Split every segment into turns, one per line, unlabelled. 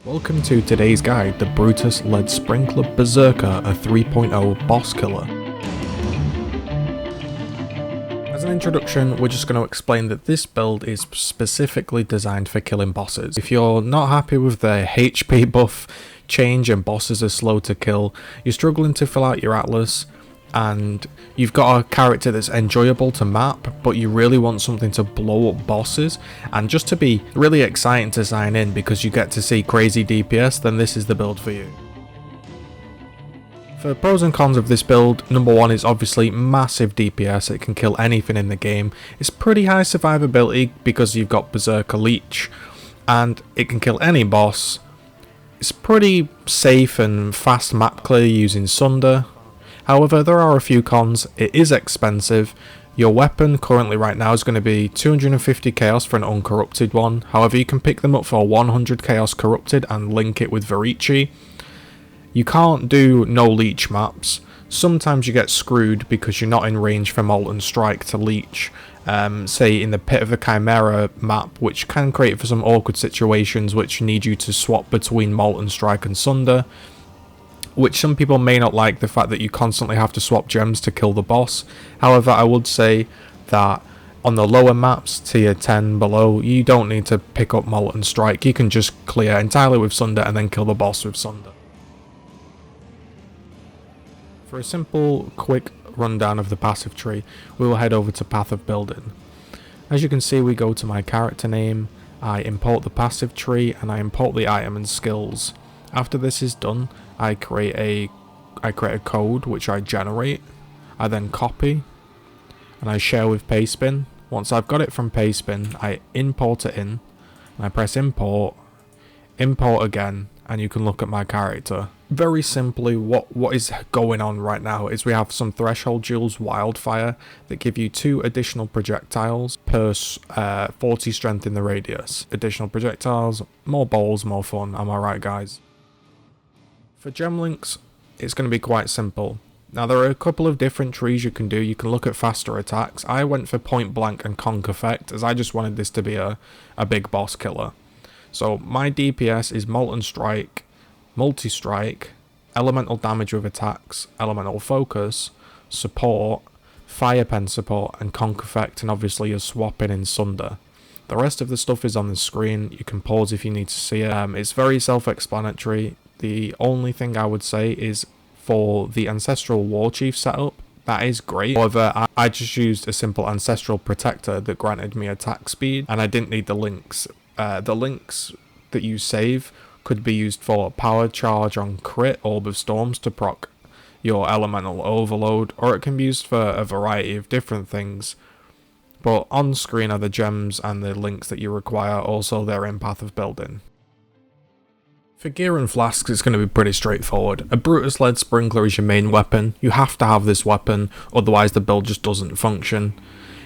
Welcome to today's guide, the Brutus led Sprinkler Berserker, a 3.0 boss killer. As an introduction, we're just going to explain that this build is specifically designed for killing bosses. If you're not happy with the HP buff change and bosses are slow to kill, you're struggling to fill out your atlas, and you've got a character that's enjoyable to map, but you really want something to blow up bosses and just to be really exciting to sign in because you get to see crazy DPS, then this is the build for you. For pros and cons of this build, number one is obviously massive DPS. It can kill anything in the game. It's pretty high survivability because you've got Berserker Leech, and it can kill any boss. It's pretty safe and fast map clear using Sunder. However, there are a few cons. It is expensive. Your weapon currently right now is going to be 250 chaos for an uncorrupted one. However, you can pick them up for 100 chaos corrupted and link it with Verici. You can't do no leech maps. Sometimes you get screwed because you're not in range for Molten Strike to leech. Say in the Pit of the Chimera map, which can create for some awkward situations which need you to swap between Molten Strike and Sunder. Which some people may not like, the fact that you constantly have to swap gems to kill the boss. However, I would say that on the lower maps, tier 10 below, you don't need to pick up Molten Strike. You can just clear entirely with Sunder and then kill the boss with Sunder. For a simple, quick rundown of the passive tree, we will head over to Path of Building. As you can see, we go to my character name, I import the passive tree, and I import the item and skills. After this is done, I create a code which I generate. I then copy and I share with Pastebin. Once I've got it from Pastebin, I import it in, and I press import, import again, and you can look at my character. Very simply, what is going on right now is we have some Threshold Jewels Wildfire that give you 2 additional projectiles per 40 strength in the radius. Additional projectiles, more balls, more fun. Am I right, guys? For gem links, it's going to be quite simple. Now, there are a couple of different trees you can do. You can look at faster attacks. I went for Point Blank and Conk Effect, as I just wanted this to be a big boss killer. So my DPS is Molten Strike, Multi-Strike, Elemental Damage with attacks, Elemental Focus, Support, Fire Pen Support, and Conk Effect, and obviously you're swapping in Sunder. The rest of the stuff is on the screen. You can pause if you need to see it. It's very self-explanatory. The only thing I would say is for the Ancestral War Chief setup, that is great. However, I just used a simple Ancestral Protector that granted me attack speed, and I didn't need the links. The links that you save could be used for Power Charge on Crit, Orb of Storms to proc your Elemental Overload, or it can be used for a variety of different things. But on screen are the gems and the links that you require, also they're in Path of Building. For gear and flasks, it's going to be pretty straightforward. A Brutus led Sprinkler is your main weapon. You have to have this weapon, otherwise the build just doesn't function.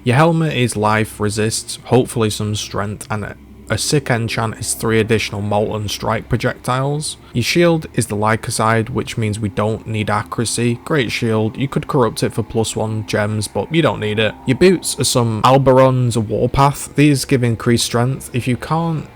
Your helmet is life, resists, hopefully some strength, and a sick enchant is 3 additional Molten Strike projectiles. Your shield is the Lycoside, which means we don't need accuracy. Great shield, you could corrupt it for +1 gems, but you don't need it. Your boots are some Alberon's Warpath. These give increased strength. If you can't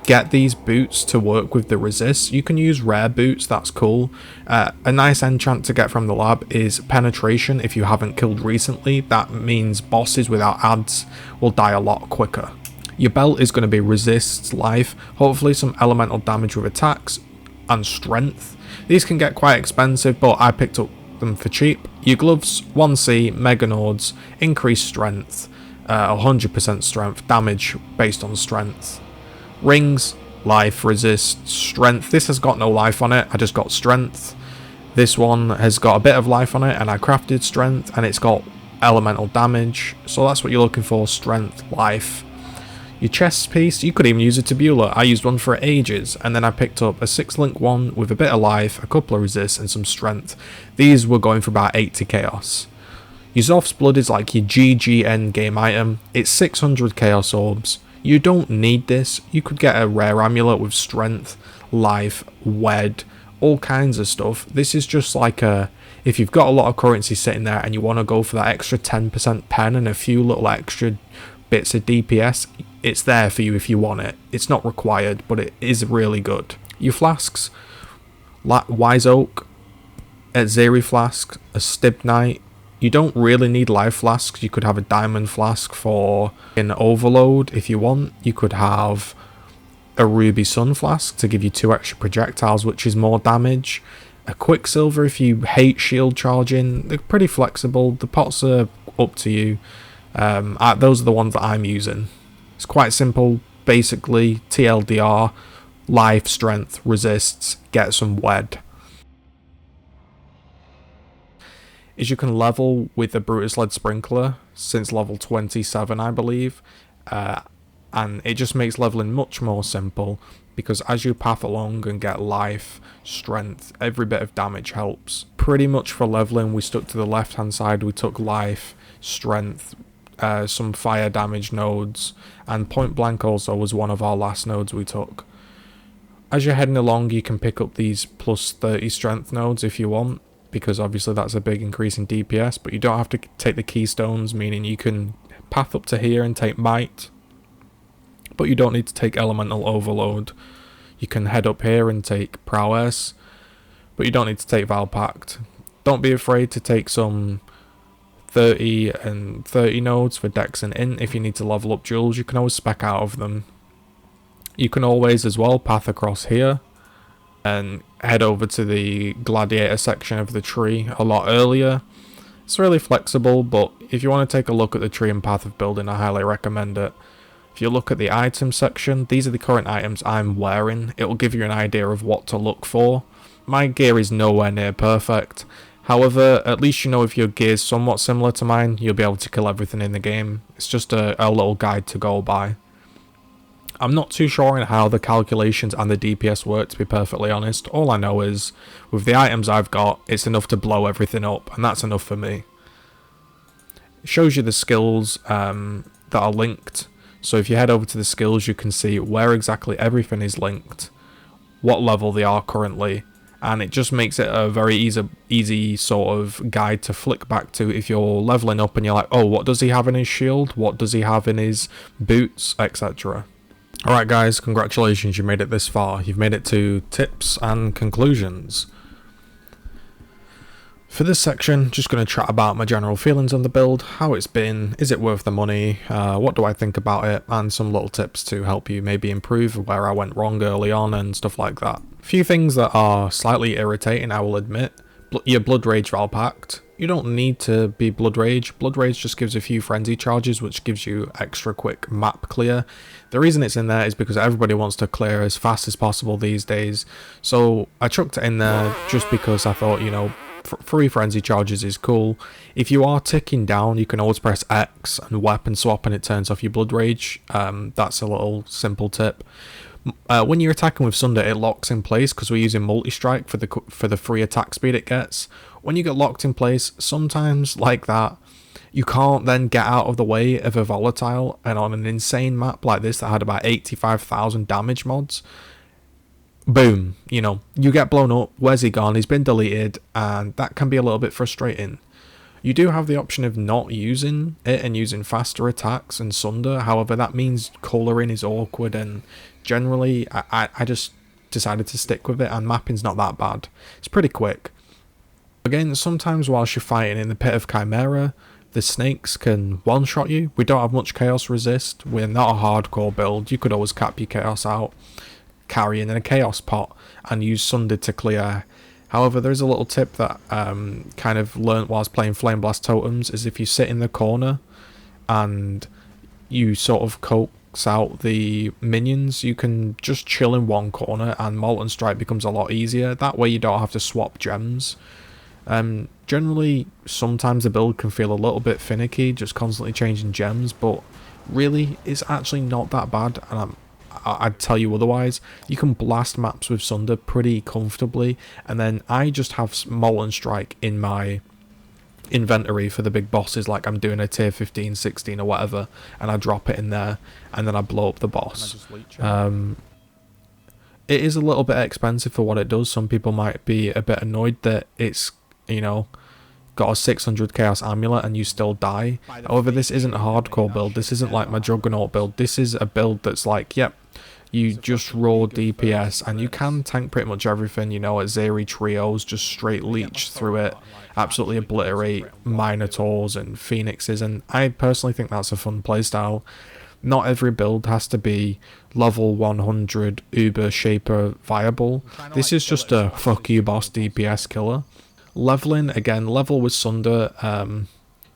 get these boots to work with the resist, you can use rare boots, that's cool. A nice enchant to get from the lab is Penetration. If you haven't killed recently, that means bosses without ads will die a lot quicker. Your belt is going to be resists, life, hopefully some elemental damage with attacks, and strength. These can get quite expensive, but I picked up them for cheap. Your gloves, 1C, Meganords, increased strength, 100% strength, damage based on strength. Rings, life, resist, strength. This has got no life on it, I just got strength. This one has got a bit of life on it, and I crafted strength, and it's got elemental damage. So that's what you're looking for, strength, life. Your chest piece, you could even use a Tabula. I used one for ages, and then I picked up a 6-link one with a bit of life, a couple of resists, and some strength. These were going for about 80 chaos. Your Zoph's Blood is like your GG endgame item. It's 600 chaos orbs. You don't need this. You could get a rare amulet with strength, life, wed, all kinds of stuff. This is just like if you've got a lot of currency sitting there and you want to go for that extra 10% pen and a few little extra bits of DPS, it's there for you if you want it. It's not required, but it is really good. Your flasks, Wise Oak, GGZII flask, a Stibnite. You don't really need life flasks. You could have a diamond flask for an overload if you want. You could have a ruby sun flask to give you 2 extra projectiles, which is more damage. A quicksilver if you hate shield charging. They're pretty flexible. The pots are up to you. Those are the ones that I'm using. It's quite simple. Basically, TLDR, life, strength, resists, get some wed. Is you can level with the Brutus led sprinkler since level 27, I believe, and it just makes leveling much more simple, because as you path along and get life, strength, every bit of damage helps. Pretty much for leveling, we stuck to the left hand side. We took life, strength, some fire damage nodes, and point blank also was one of our last nodes we took. As you're heading along, you can pick up these plus 30 strength nodes if you want, because obviously that's a big increase in DPS, but you don't have to take the keystones, meaning you can path up to here and take might, but you don't need to take elemental overload. You can head up here and take prowess, but you don't need to take Val Pact. Don't be afraid to take some 30 and 30 nodes for dex and int. If you need to level up jewels, you can always spec out of them. You can always as well path across here and head over to the gladiator section of the tree a lot earlier. It's really flexible, but if you want to take a look at the tree and path of building, I highly recommend it. If you look at the item section, these are the current items I'm wearing. It will give you an idea of what to look for. My gear is nowhere near perfect. However, at least you know if your gear is somewhat similar to mine, you'll be able to kill everything in the game. It's just a little guide to go by. I'm not too sure on how the calculations and the DPS work, to be perfectly honest. All I know is, with the items I've got, it's enough to blow everything up, and that's enough for me. It shows you the skills that are linked. So if you head over to the skills, you can see where exactly everything is linked, what level they are currently, and it just makes it a very easy sort of guide to flick back to if you're leveling up and you're like, oh, what does he have in his shield? What does he have in his boots, etc. Alright guys, congratulations, you made it this far. You've made it to tips and conclusions. For this section, just going to chat about my general feelings on the build, how it's been, is it worth the money, what do I think about it, and some little tips to help you maybe improve where I went wrong early on and stuff like that. A few things that are slightly irritating, I will admit. Your Blood Rage Val Pact. You don't need to be Blood Rage. Blood Rage just gives a few frenzy charges, which gives you extra quick map clear. The reason it's in there is because everybody wants to clear as fast as possible these days. So I chucked it in there just because I thought, you know, free frenzy charges is cool. If you are ticking down, you can always press X and weapon swap and it turns off your Blood Rage. That's a little simple tip. When you're attacking with Sunder, it locks in place because we're using multi-strike for the free attack speed it gets. When you get locked in place, sometimes like that, you can't then get out of the way of a volatile, and on an insane map like this that had about 85,000 damage mods, boom, you know, you get blown up. Where's he gone? He's been deleted, and that can be a little bit frustrating. You do have the option of not using it and using faster attacks and Sunder. However, that means colouring is awkward, and generally I just decided to stick with it, and mapping's not that bad. It's pretty quick. Again, sometimes whilst you're fighting in the Pit of Chimera, the snakes can one-shot you. We don't have much chaos resist. We're not a hardcore build. You could always cap your chaos out, carrying in a chaos pot, and use Sunder to clear. However, there's a little tip that kind of learnt whilst playing Flame Blast Totems, is if you sit in the corner and you sort of coax out the minions, you can just chill in one corner and Molten Strike becomes a lot easier. That way you don't have to swap gems. Generally, sometimes the build can feel a little bit finicky, just constantly changing gems, but really, it's actually not that bad, and I'd tell you otherwise. You can blast maps with Sunder pretty comfortably, and then I just have Molten Strike in my inventory for the big bosses, like I'm doing a tier 15, 16 or whatever, and I drop it in there, and then I blow up the boss. It is a little bit expensive for what it does. Some people might be a bit annoyed that it's, you know, got a 600 chaos amulet and you still die. However, this isn't a hardcore build. This isn't like my Juggernaut build. This is a build that's like, yep, you just raw DPS and you can tank pretty much everything, you know, Azeri trios, just straight leech through it, absolutely obliterate Minotaurs and Phoenixes, and I personally think that's a fun playstyle. Not every build has to be level 100 Uber Shaper viable. This is just a fuck you boss DPS killer. Leveling, again, level with Sunder.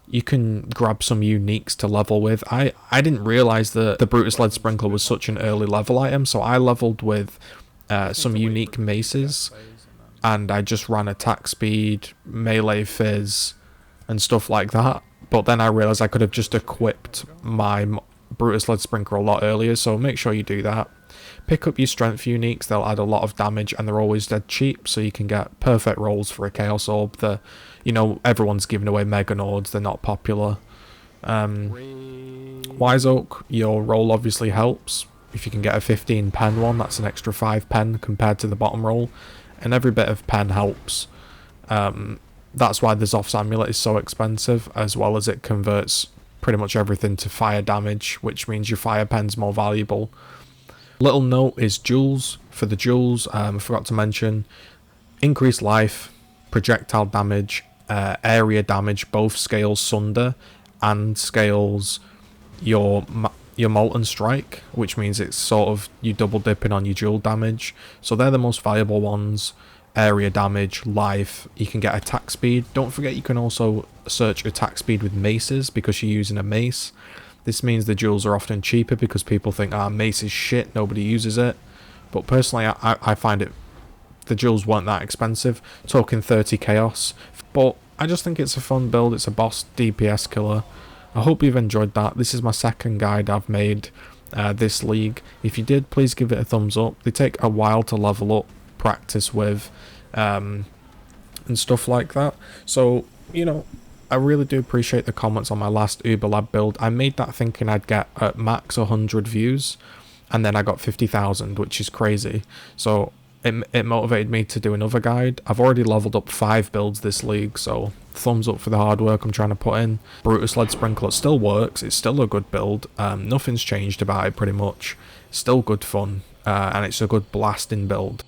You can grab some uniques to level with. I didn't realise that the Brutus Lead Sprinkler was such an early level item, so I leveled with some unique maces, and I just ran attack speed, melee fizz, and stuff like that. But then I realised I could have just equipped my Brutus Lead Sprinkler a lot earlier, so make sure you do that. Pick up your strength uniques, they'll add a lot of damage and they're always dead cheap, so you can get perfect rolls for a Chaos Orb. You know, everyone's giving away Mega Nords, they're not popular. Wise Oak, your roll obviously helps. If you can get a 15 pen one, that's an extra 5 pen compared to the bottom roll, and every bit of pen helps. That's why the Zoph's Amulet is so expensive, as well as it converts pretty much everything to fire damage, which means your fire pen's more valuable. Little note is jewels. For the jewels, I forgot to mention, increased life, projectile damage, area damage, both scales Sunder and scales your Molten Strike, which means it's sort of you double dipping on your jewel damage. So they're the most valuable ones. Area damage, life, you can get attack speed. Don't forget you can also search attack speed with maces because you're using a mace. This means the jewels are often cheaper because people think, mace is shit, nobody uses it. But personally, I find it, the jewels weren't that expensive, talking 30 chaos. But I just think it's a fun build, it's a boss DPS killer. I hope you've enjoyed that. This is my second guide I've made this league. If you did, please give it a thumbs up. They take a while to level up, practice with, and stuff like that. So, you know, I really do appreciate the comments on my last Uber Lab build. I made that thinking I'd get at max 100 views, and then I got 50,000, which is crazy. So it motivated me to do another guide. I've already leveled up 5 builds this league, so thumbs up for the hard work I'm trying to put in. Brutus Lead Sprinkler still works, it's still a good build. Nothing's changed about it pretty much. Still good fun, and it's a good blasting build.